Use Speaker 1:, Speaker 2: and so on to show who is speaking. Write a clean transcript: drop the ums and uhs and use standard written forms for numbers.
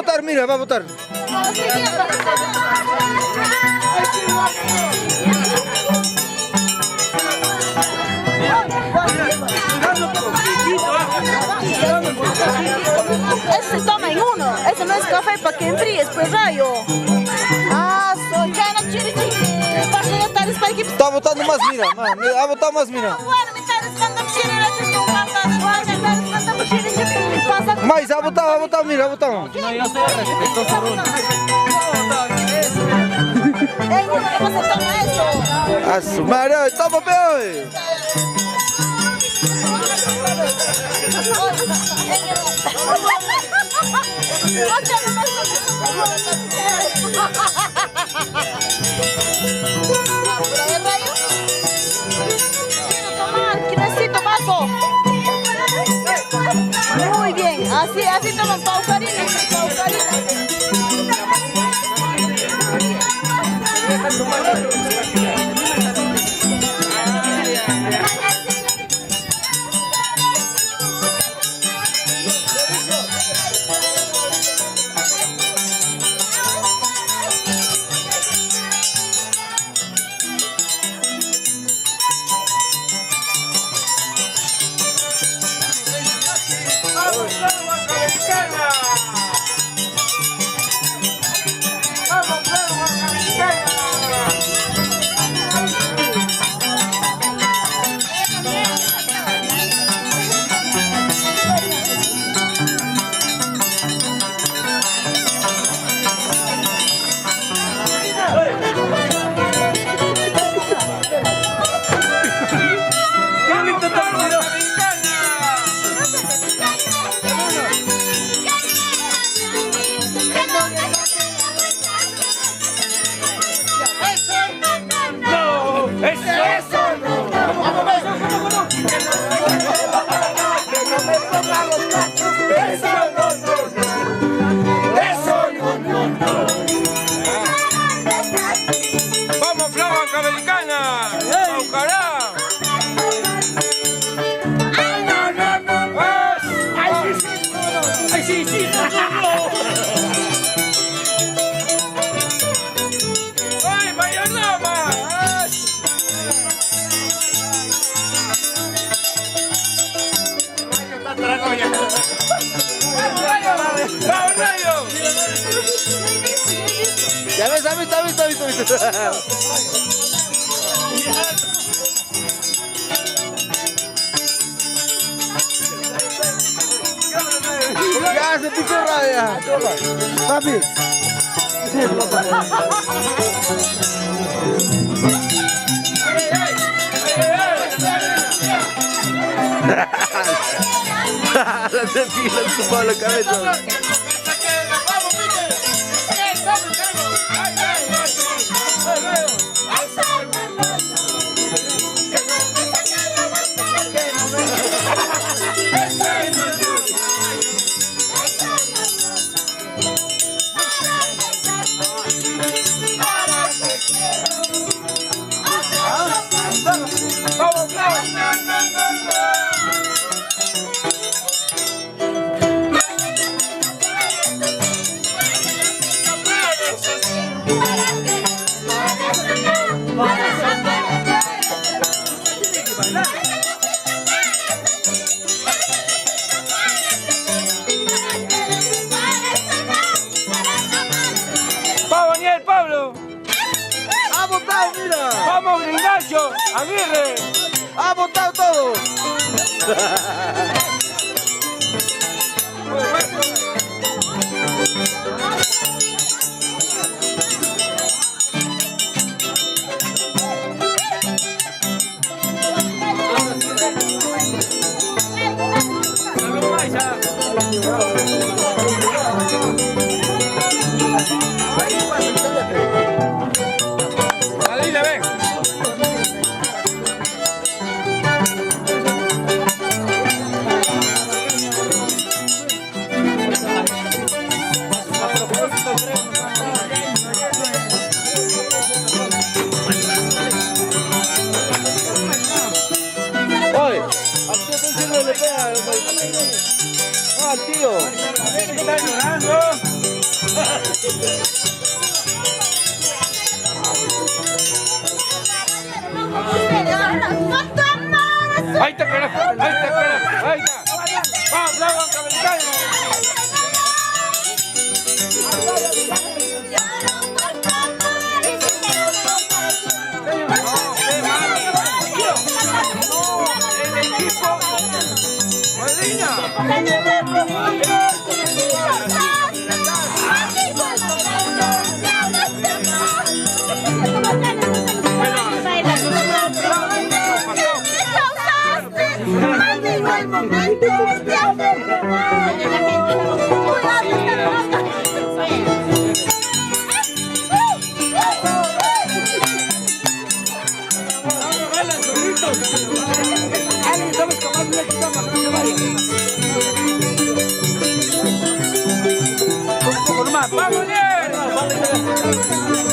Speaker 1: votar, mira, va a votar.
Speaker 2: Ese se toma en uno, ese no es café para que enfríes, pues rayo. Ah, soy cana chirichi. ¿Para qué estar es para que...
Speaker 1: Está votando más, mira, ha votado más, mira.
Speaker 2: Bueno, me estás dando chirichi, tú pasas. Bueno, me estás dando chirichi, tú pasas.
Speaker 1: Mais, ha votado, mira, ha votado.
Speaker 3: No, yo soy respetuoso por uno.
Speaker 2: En uno no se toma eso.
Speaker 1: A su madre, toma peor.
Speaker 2: Muy bien, así toman paucarina.
Speaker 4: ¡Vamos, Flamenca Americana! ¡Paucará! ¡Ay, sí, sí! ¡Ay, Mayorama! ¡Vamos, Rayo!
Speaker 1: Ya ves, ha visto. Ya se pichó raya. Papi. La tequila chupó la cabeza.
Speaker 4: ¡Vamos, Daniel, Pablo!
Speaker 1: Ha votado, mira.
Speaker 4: ¡Vamos, Ignacio! ¡Aguirre!
Speaker 1: Ha votado todo.
Speaker 4: Adile, ven.
Speaker 1: Oye, al tío Conchero le pega. Ah, tío.
Speaker 4: Está llorando. Ahí está, ahí está. Vamos, vamos, cabezaño. El equipo. ¡Vamos, bien!